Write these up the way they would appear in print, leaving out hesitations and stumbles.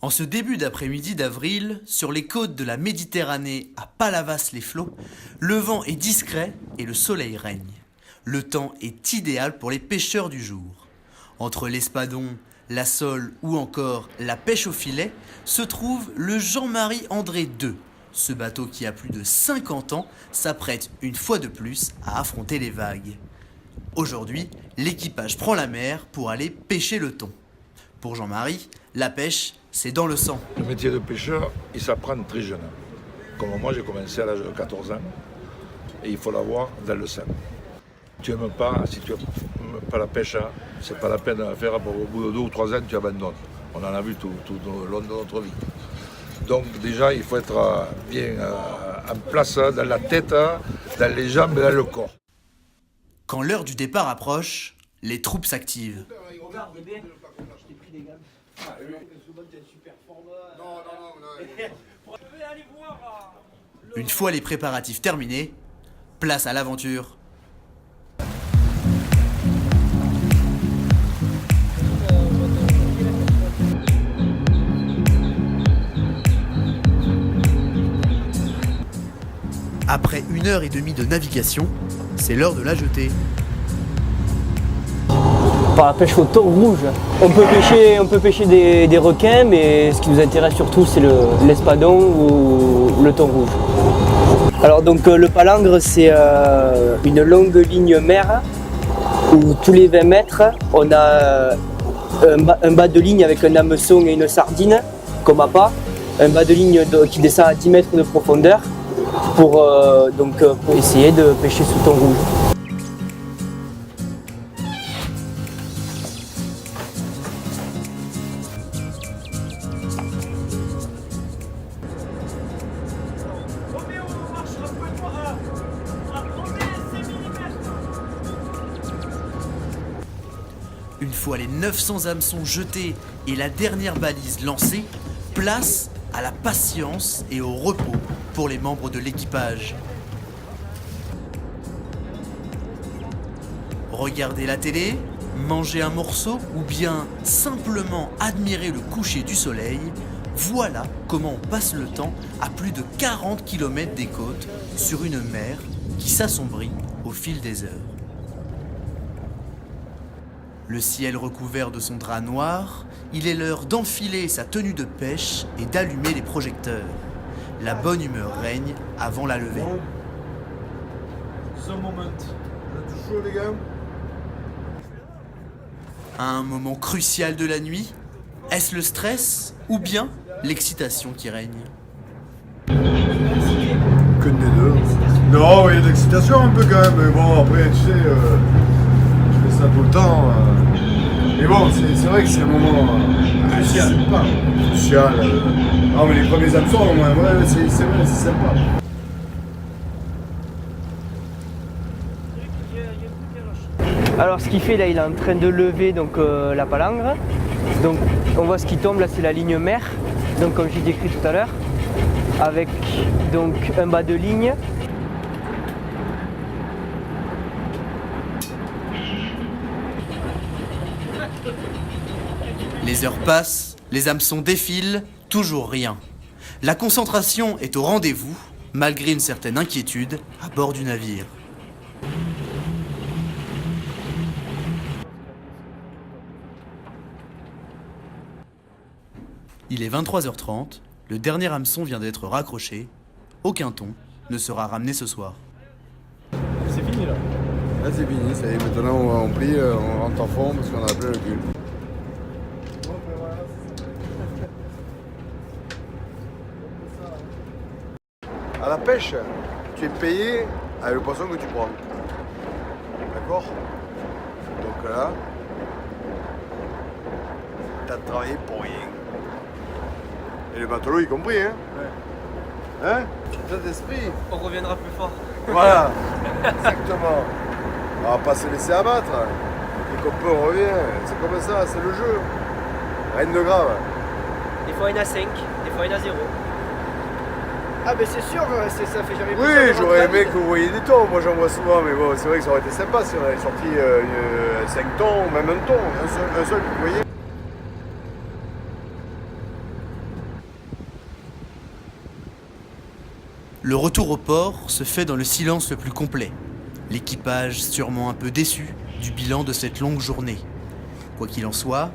En ce début d'après-midi d'avril, sur les côtes de la Méditerranée à Palavas-les-Flots, le vent est discret et le soleil règne. Le temps est idéal pour les pêcheurs du jour. Entre l'espadon, la sole ou encore la pêche au filet se trouve le Jean-Marie André II. Ce bateau qui a plus de 50 ans s'apprête une fois de plus à affronter les vagues. Aujourd'hui, l'équipage prend la mer pour aller pêcher le thon. Pour Jean-Marie, la pêche, c'est dans le sang. Le métier de pêcheur, il s'apprend très jeune. Comme moi, j'ai commencé à l'âge de 14 ans et il faut l'avoir dans le sang. Tu n'aimes pas, si tu n'aimes pas la pêche, c'est pas la peine de la faire. Au bout de 2 ou 3 ans, tu abandonnes. On en a vu tout au long de notre vie. Donc déjà, il faut être bien en place dans la tête, dans les jambes et dans le corps. Quand l'heure du départ approche, les troupes s'activent. Regarde, bébé, je t'ai pris des gammes. Une fois les préparatifs terminés, place à l'aventure. Après 1h30 de navigation, c'est l'heure de la jetée. Par la pêche au thon rouge. On peut pêcher des requins, mais ce qui nous intéresse surtout, c'est l'espadon ou le thon rouge. Alors donc le palangre, c'est une longue ligne mer où tous les 20 mètres, on a un bas de ligne avec un hameçon et une sardine, comme appât, un bas de ligne qui descend à 10 mètres de profondeur pour essayer de pêcher sous thon rouge. Une fois les 900 hameçons jetés et la dernière balise lancée, place à la patience et au repos pour les membres de l'équipage. Regarder la télé, manger un morceau ou bien simplement admirer le coucher du soleil, voilà comment on passe le temps à plus de 40 km des côtes sur une mer qui s'assombrit au fil des heures. Le ciel recouvert de son drap noir, il est l'heure d'enfiler sa tenue de pêche et d'allumer les projecteurs. La bonne humeur règne avant la levée. À un moment crucial de la nuit, est-ce le stress ou bien l'excitation qui règne? Que des deux. Non, il y a de l'excitation un peu quand même, mais bon, après, tu sais, je fais ça tout le temps. Mais bon, c'est vrai que c'est un moment crucial. Crucial. Non, mais les premiers hameçons, ouais, c'est vrai, c'est sympa. Alors ce qu'il fait là, il est en train de lever donc, la palangre. Donc on voit ce qui tombe là, c'est la ligne mer, donc comme j'ai décrit tout à l'heure, avec donc un bas de ligne. Les heures passent, les hameçons défilent, toujours rien. La concentration est au rendez-vous, malgré une certaine inquiétude à bord du navire. Il est 23h30, le dernier hameçon vient d'être raccroché, aucun thon ne sera ramené ce soir. C'est fini là. Là c'est fini, ça y est, maintenant on plie, on rentre en fond parce qu'on a plein le cul. À la pêche, tu es payé avec le poisson que tu prends. D'accord? Donc là, tu as travaillé pour rien. Et le matelot y compris, hein? Ouais. Hein? Cet esprit. On reviendra plus fort. Voilà, exactement. On va pas se laisser abattre. Dès qu'on peut, on revient. C'est comme ça, c'est le jeu. Rien de grave. Des fois il y en a 5, des fois il y en a 0. Ah mais c'est sûr, ça fait jamais Oui, j'aurais aimé que vous voyiez des thons. Moi j'en vois souvent, mais bon, c'est vrai que ça aurait été sympa si on avait sorti 5 thons, même un thon. Un seul, vous voyez. Le retour au port se fait dans le silence le plus complet. L'équipage sûrement un peu déçu du bilan de cette longue journée. Quoi qu'il en soit,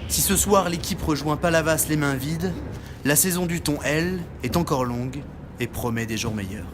si ce soir l'équipe rejoint Palavas les mains vides, la saison du thon, elle, est encore longue et promet des jours meilleurs.